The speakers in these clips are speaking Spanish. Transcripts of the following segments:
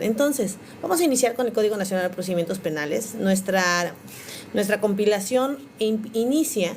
Entonces, vamos a iniciar con el Código Nacional de Procedimientos Penales. Nuestra compilación inicia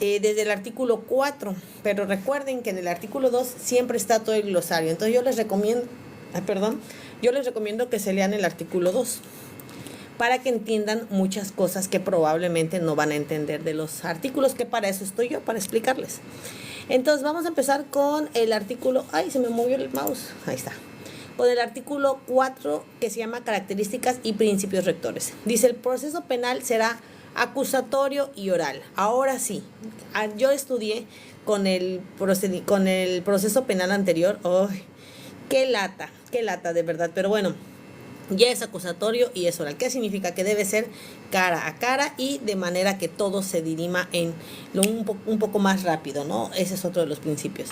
desde el artículo 4, pero recuerden que en el artículo 2 siempre está todo el glosario. Entonces yo les recomiendo que se lean el artículo 2 para que entiendan muchas cosas que probablemente no van a entender de los artículos, que para eso estoy yo, para explicarles. Entonces vamos a empezar con el artículo, ay, se me movió el mouse, ahí está, con el artículo 4, que se llama características y principios rectores. Dice: el proceso penal será acusatorio y oral. Ahora sí, yo estudié con el proceso penal anterior. ¡Oh, qué lata de verdad! Pero bueno, ya es acusatorio y es oral. ¿Qué significa? Que debe ser cara a cara y de manera que todo se dirima en un poco más rápido, ¿no? Ese es otro de los principios.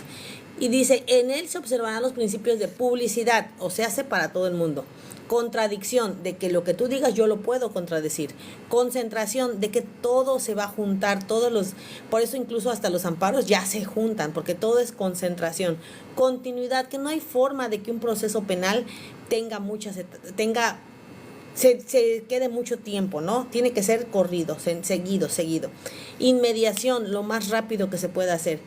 Y dice: en él se observarán los principios de publicidad, o sea, hace para todo el mundo. Contradicción, de que lo que tú digas yo lo puedo contradecir. Concentración, de que todo se va a juntar, por eso incluso hasta los amparos ya se juntan, porque todo es concentración. Continuidad, que no hay forma de que un proceso penal se quede mucho tiempo, ¿no? Tiene que ser corrido, seguido. Inmediación, lo más rápido que se pueda hacer.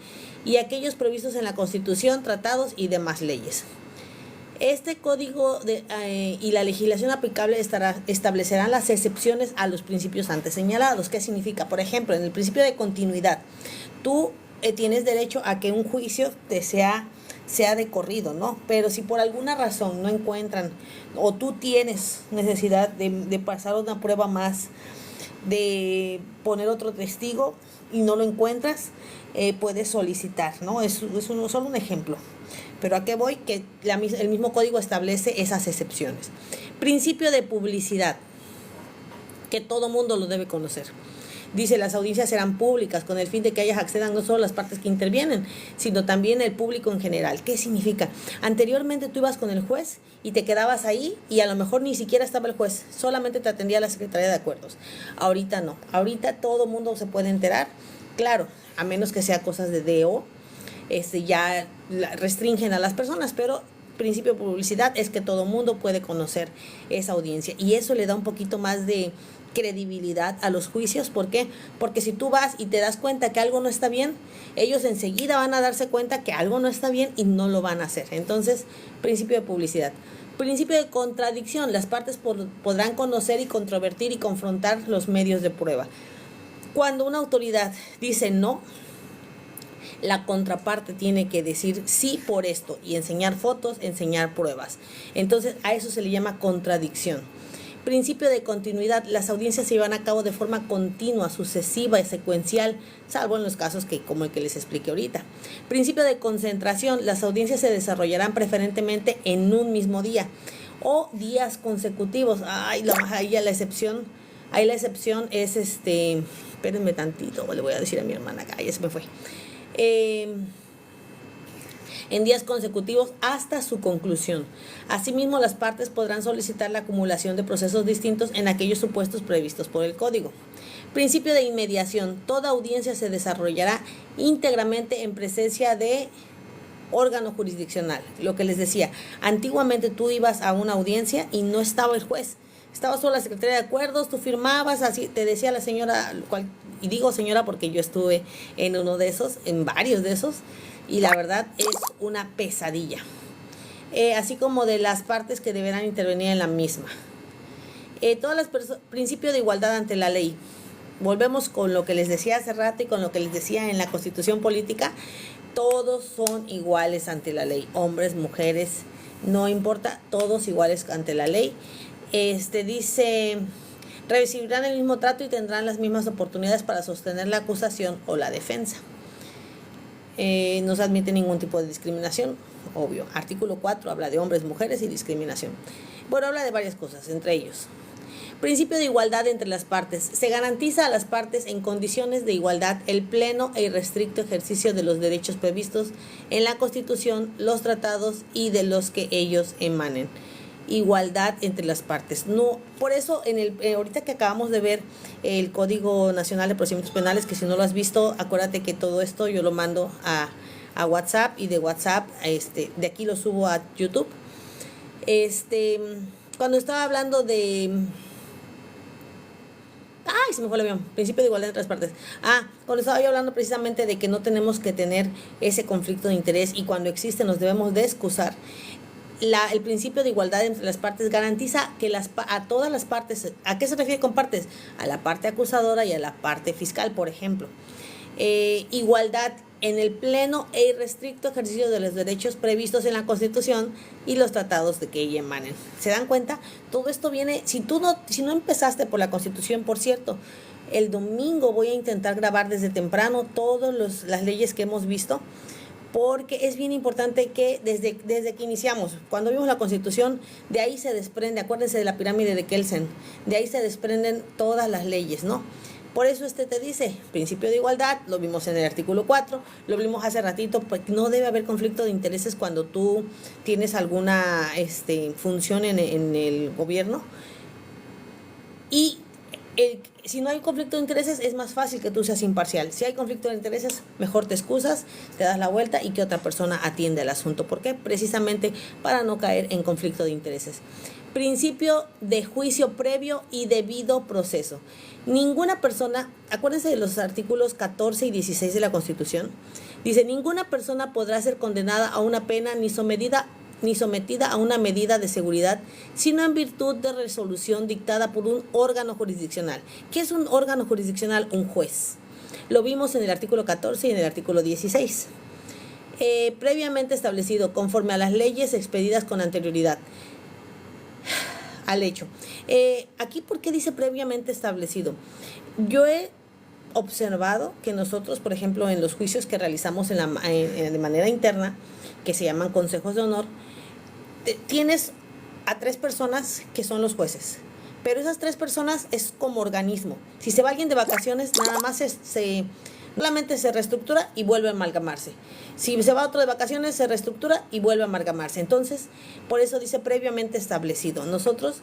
Y aquellos previstos en la Constitución, tratados y demás leyes. Este código y la legislación aplicable establecerán las excepciones a los principios antes señalados. ¿Qué significa? Por ejemplo, en el principio de continuidad, tú tienes derecho a que un juicio te sea de corrido, ¿no? Pero si por alguna razón no encuentran, o tú tienes necesidad de pasar una prueba más, de poner otro testigo y no lo encuentras, puedes solicitar, ¿no? Es solo un ejemplo. Pero ¿a qué voy? Que el mismo código establece esas excepciones. Principio de publicidad, que todo mundo lo debe conocer. Dice: las audiencias serán públicas con el fin de que ellas accedan no solo las partes que intervienen, sino también el público en general. ¿Qué significa? Anteriormente tú ibas con el juez y te quedabas ahí y a lo mejor ni siquiera estaba el juez, solamente te atendía la Secretaría de Acuerdos. Ahorita no, ahorita todo mundo se puede enterar, claro, a menos que sea cosas de DO, ya restringen a las personas, pero principio de publicidad es que todo mundo puede conocer esa audiencia y eso le da un poquito más de credibilidad a los juicios. ¿Por qué? Porque si tú vas y te das cuenta que algo no está bien, ellos enseguida van a darse cuenta que algo no está bien y no lo van a hacer. Entonces, principio de publicidad. Principio de contradicción, las partes podrán conocer y controvertir y confrontar los medios de prueba. Cuando una autoridad dice no, la contraparte tiene que decir sí por esto y enseñar fotos, enseñar pruebas. Entonces a eso se le llama contradicción. Principio de continuidad, las audiencias se llevan a cabo de forma continua, sucesiva y secuencial, salvo en los casos como el que les expliqué ahorita. Principio de concentración, las audiencias se desarrollarán preferentemente en un mismo día o días consecutivos. Ahí la excepción es espérenme tantito, le voy a decir a mi hermana acá, ya se me fue. En días consecutivos hasta su conclusión. Asimismo, las partes podrán solicitar la acumulación de procesos distintos en aquellos supuestos previstos por el Código. Principio de inmediación. Toda audiencia se desarrollará íntegramente en presencia de órgano jurisdiccional. Lo que les decía, antiguamente tú ibas a una audiencia y no estaba el juez, estaba solo la Secretaría de Acuerdos, tú firmabas, así te decía la señora, y digo señora porque yo estuve en varios de esos, y la verdad es una pesadilla. Así como de las partes que deberán intervenir en la misma. Principio de igualdad ante la ley. Volvemos con lo que les decía hace rato y con lo que les decía en la Constitución Política. Todos son iguales ante la ley, hombres, mujeres, no importa, todos iguales ante la ley. Dice: recibirán el mismo trato y tendrán las mismas oportunidades para sostener la acusación o la defensa. No se admite ningún tipo de discriminación, obvio. Artículo 4 habla de hombres, mujeres y discriminación. Bueno, habla de varias cosas, entre ellos. Principio de igualdad entre las partes. Se garantiza a las partes en condiciones de igualdad el pleno e irrestricto ejercicio de los derechos previstos en la Constitución, los tratados y de los que ellos emanen. Igualdad entre las partes. No, por eso ahorita que acabamos de ver el Código Nacional de Procedimientos Penales, que si no lo has visto, acuérdate que todo esto yo lo mando a WhatsApp, y de WhatsApp de aquí lo subo a YouTube. Cuando estaba hablando de... Ay, se me fue el avión. Principio de igualdad en otras partes. Cuando estaba yo hablando precisamente de que no tenemos que tener ese conflicto de interés y cuando existe nos debemos de excusar. El principio de igualdad entre las partes garantiza que a todas las partes, ¿a qué se refiere con partes? A la parte acusadora y a la parte fiscal, por ejemplo. Igualdad en el pleno e irrestricto ejercicio de los derechos previstos en la Constitución y los tratados de que ella emanen. ¿Se dan cuenta? Todo esto viene, si no empezaste por la Constitución, por cierto, el domingo voy a intentar grabar desde temprano todas las leyes que hemos visto, porque es bien importante que desde que iniciamos, cuando vimos la Constitución, de ahí se desprende, acuérdense de la pirámide de Kelsen, de ahí se desprenden todas las leyes, ¿no? Por eso te dice, principio de igualdad, lo vimos en el artículo 4, lo vimos hace ratito, pues no debe haber conflicto de intereses cuando tú tienes alguna función en el gobierno. Y si no hay conflicto de intereses, es más fácil que tú seas imparcial. Si hay conflicto de intereses, mejor te excusas, te das la vuelta y que otra persona atiende el asunto. ¿Por qué? Precisamente para no caer en conflicto de intereses. Principio de juicio previo y debido proceso. Ninguna persona, acuérdense de los artículos 14 y 16 de la Constitución, dice, ninguna persona podrá ser condenada a una pena ni sometida a una medida de seguridad, sino en virtud de resolución dictada por un órgano jurisdiccional. ¿Qué es un órgano jurisdiccional? Un juez. Lo vimos en el artículo 14 y en el artículo 16. Previamente establecido, conforme a las leyes expedidas con anterioridad al hecho. Aquí, ¿por qué dice previamente establecido? Yo he observado que nosotros, por ejemplo, en los juicios que realizamos de manera interna, que se llaman consejos de honor, tienes a 3 personas que son los jueces, pero esas 3 personas es como organismo. Si se va alguien de vacaciones, nada más solamente se reestructura y vuelve a amalgamarse. Si se va otro de vacaciones, se reestructura y vuelve a amalgamarse. Entonces, por eso dice previamente establecido. Nosotros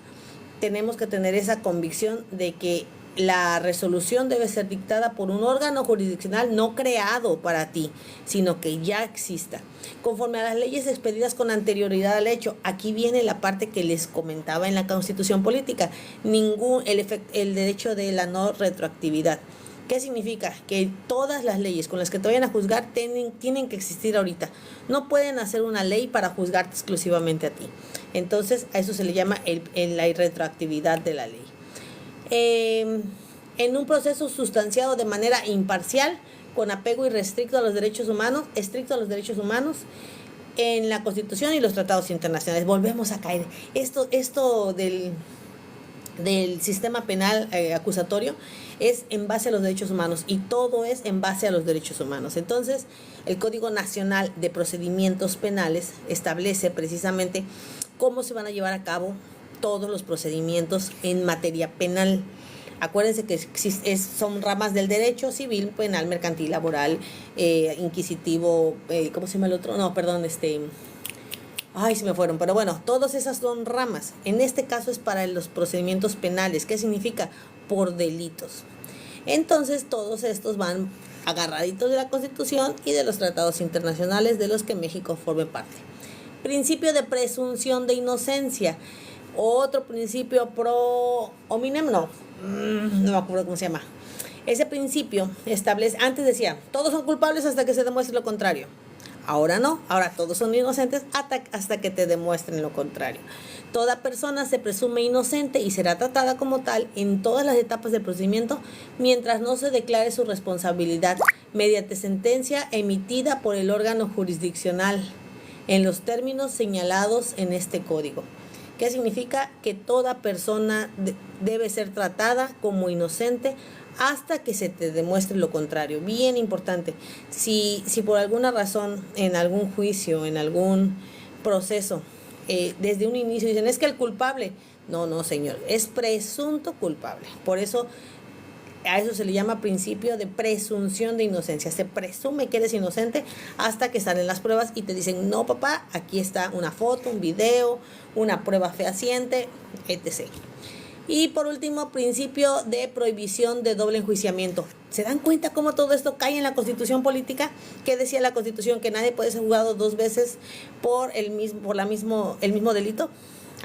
tenemos que tener esa convicción de que la resolución debe ser dictada por un órgano jurisdiccional no creado para ti, sino que ya exista. Conforme a las leyes expedidas con anterioridad al hecho, aquí viene la parte que les comentaba en la Constitución Política, el derecho de la no retroactividad. ¿Qué significa? Que todas las leyes con las que te vayan a juzgar tienen que existir ahorita. No pueden hacer una ley para juzgarte exclusivamente a ti. Entonces, a eso se le llama la irretroactividad de la ley. En un proceso sustanciado de manera imparcial, con apego irrestricto a los derechos humanos, estricto a los derechos humanos, en la Constitución y los tratados internacionales. Volvemos a caer. Esto del sistema penal acusatorio es en base a los derechos humanos y todo es en base a los derechos humanos. Entonces, el Código Nacional de Procedimientos Penales establece precisamente cómo se van a llevar a cabo todos los procedimientos en materia penal. Acuérdense que son ramas del derecho civil, penal, mercantil, laboral, inquisitivo, ¿cómo se llama el otro? No, perdón, ay, se me fueron, pero bueno, todas esas son ramas. En este caso es para los procedimientos penales. ¿Qué significa? Por delitos. Entonces, todos estos van agarraditos de la Constitución y de los tratados internacionales de los que México forme parte. Principio de presunción de inocencia. Otro principio pro hominem, no me acuerdo cómo se llama. Ese principio establece, antes decía, todos son culpables hasta que se demuestre lo contrario. Ahora no, ahora todos son inocentes hasta que te demuestren lo contrario. Toda persona se presume inocente y será tratada como tal en todas las etapas del procedimiento mientras no se declare su responsabilidad mediante sentencia emitida por el órgano jurisdiccional en los términos señalados en este código. ¿Qué significa? Que toda persona debe ser tratada como inocente hasta que se te demuestre lo contrario. Bien importante. Si por alguna razón en algún juicio, en algún proceso, desde un inicio dicen, es que el culpable, no señor, es presunto culpable. Por eso a eso se le llama principio de presunción de inocencia. Se presume que eres inocente hasta que salen las pruebas y te dicen, no papá, aquí está una foto, un video, una prueba fehaciente, etc. Y por último, principio de prohibición de doble enjuiciamiento. ¿Se dan cuenta cómo todo esto cae en la Constitución política? ¿Qué decía la Constitución? Que nadie puede ser juzgado 2 veces por el mismo delito.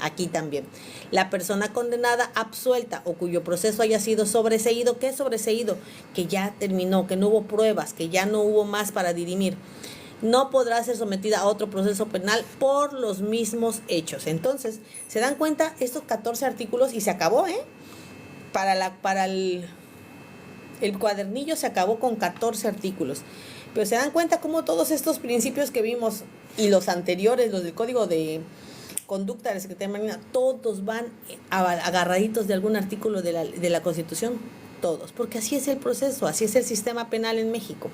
Aquí también. La persona condenada absuelta o cuyo proceso haya sido sobreseído. ¿Qué es sobreseído? Que ya terminó, que no hubo pruebas, que ya no hubo más para dirimir. No podrá ser sometida a otro proceso penal por los mismos hechos. Entonces, ¿se dan cuenta? Estos 14 artículos y se acabó, ¿eh? Para el cuadernillo se acabó con 14 artículos. Pero ¿se dan cuenta cómo todos estos principios que vimos y los anteriores, los del Código de Conducta de la Secretaría de Marina, todos van agarraditos de algún artículo de la Constitución? Todos, porque así es el proceso, así es el sistema penal en México.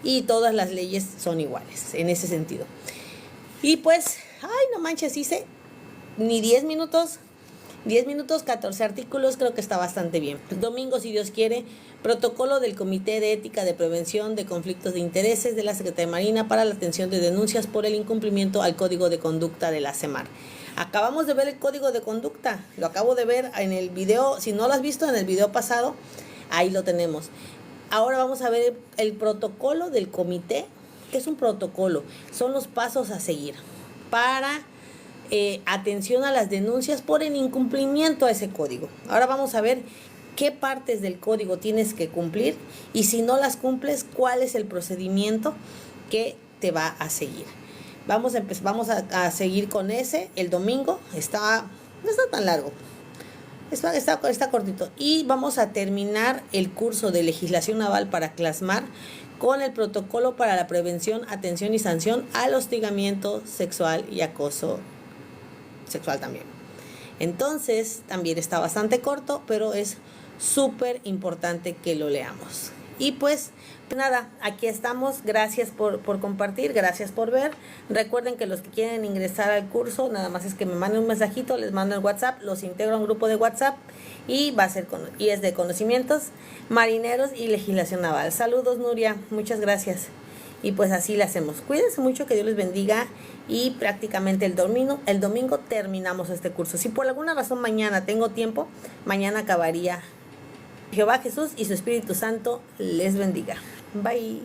Y todas las leyes son iguales en ese sentido. Y pues, ay, no manches, hice ni 10 minutos, 14 artículos, creo que está bastante bien. El domingo, si Dios quiere, protocolo del Comité de Ética de Prevención de Conflictos de Intereses de la Secretaría de Marina para la atención de denuncias por el incumplimiento al Código de Conducta de la SEMAR. Acabamos de ver el Código de Conducta, lo acabo de ver en el video, si no lo has visto en el video pasado, ahí lo tenemos. Ahora vamos a ver el protocolo del comité. ¿Qué es un protocolo? Son los pasos a seguir para atención a las denuncias por el incumplimiento a ese código. Ahora vamos a ver qué partes del código tienes que cumplir y si no las cumples, cuál es el procedimiento que te va a seguir. Vamos a seguir con ese el domingo. No está tan largo. Está cortito. Y vamos a terminar el curso de legislación naval para CLASMAR con el protocolo para la prevención, atención y sanción al hostigamiento sexual y acoso sexual también. Entonces, también está bastante corto, pero es súper importante que lo leamos. Y pues nada, aquí estamos. Gracias por compartir, gracias por ver. Recuerden que los que quieren ingresar al curso, nada más es que me manden un mensajito, les mando el WhatsApp, los integro a un grupo de WhatsApp y es de conocimientos marineros y legislación naval. Saludos, Nuria, muchas gracias. Y pues así le hacemos. Cuídense mucho, que Dios les bendiga. Y prácticamente el domingo terminamos este curso. Si por alguna razón mañana tengo tiempo, mañana acabaría. Jehová Jesús y su Espíritu Santo les bendiga. Bye.